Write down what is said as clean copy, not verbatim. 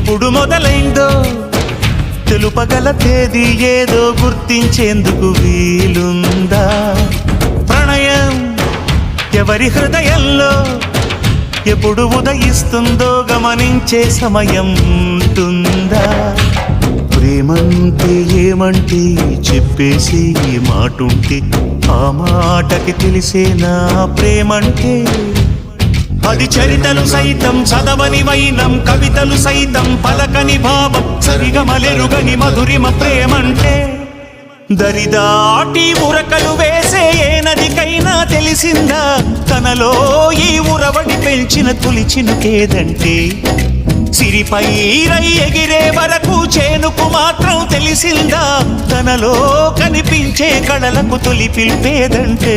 ఎప్పుడు మొదలైందో తెలుపగల తేదీ ఏదో గుర్తించేందుకు వీలుందా? ప్రణయం ఎవరి హృదయంలో ఎప్పుడు ఉదయిస్తుందో గమనించే సమయం ఉంటుందా? ప్రేమంటే ఏమంటే చెప్పేసి మాటుంటే ఆ మాటకి తెలిసేనా ప్రేమంటే? అది చరితలు సైతం చదవని వైనం, కవితలు సైతం పలకని భావం, సరిగమలెరుగని మధురిమ ప్రేమంటే. దరిదాటి ఉరకలు వేసే ఏ నదికైనా తెలిసిందా తనలో ఈ ఉరవడి పెంచిన తొలి చినుకేదంటే? సిరిపై రై ఎగిరే వరకు చేనుకు మాత్రం తెలిసిందా తనలో కనిపించే కళలకు తొలి పిలిపేదంటే?